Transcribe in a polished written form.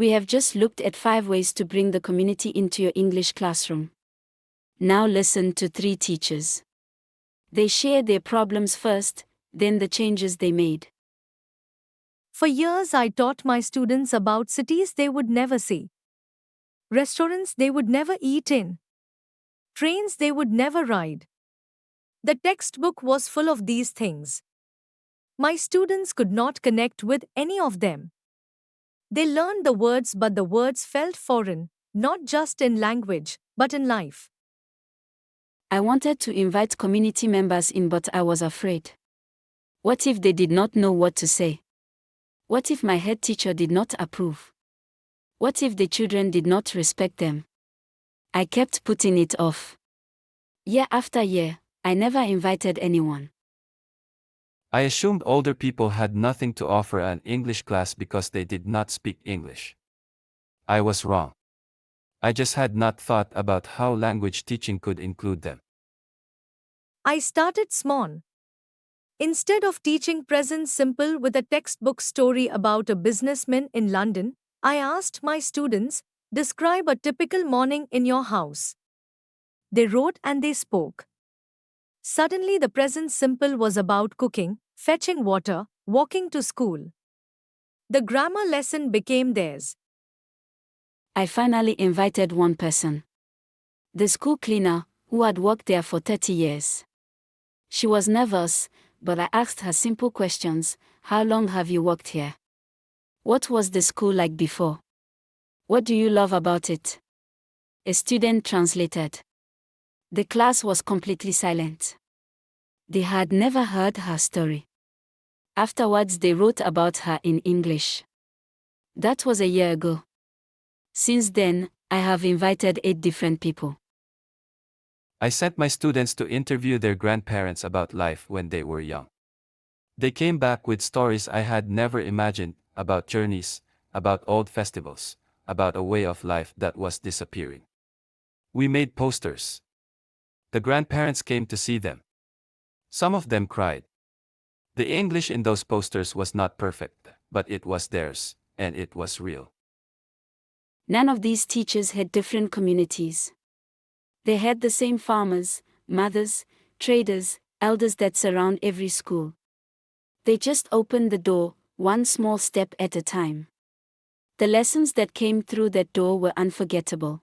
We have just looked at 5 ways to bring the community into your English classroom. Now listen to 3 teachers. They share their problems first, then the changes they made. For years, I taught my students about cities they would never see, restaurants they would never eat in, trains they would never ride. The textbook was full of these things. My students could not connect with any of them. They learned the words, but the words felt foreign, not just in language, but in life. I wanted to invite community members in, but I was afraid. What if they did not know what to say? What if my head teacher did not approve? What if the children did not respect them? I kept putting it off. Year after year, I never invited anyone. I assumed older people had nothing to offer an English class because they did not speak English. I was wrong. I just had not thought about how language teaching could include them. I started small. Instead of teaching present simple with a textbook story about a businessman in London, I asked my students, describe a typical morning in your house. They wrote and they spoke. Suddenly, the present simple was about cooking, fetching water, walking to school. The grammar lesson became theirs. I finally invited one person. The school cleaner, who had worked there for 30 years. She was nervous, but I asked her simple questions. How long have you worked here? What was the school like before? What do you love about it? A student translated. The class was completely silent. They had never heard her story. Afterwards, they wrote about her in English. That was a year ago. Since then, I have invited 8 different people. I sent my students to interview their grandparents about life when they were young. They came back with stories I had never imagined, about journeys, about old festivals, about a way of life that was disappearing. We made posters. The grandparents came to see them. Some of them cried. The English in those posters was not perfect, but it was theirs, and it was real. None of these teachers had different communities. They had the same farmers, mothers, traders, elders that surround every school. They just opened the door, one small step at a time. The lessons that came through that door were unforgettable.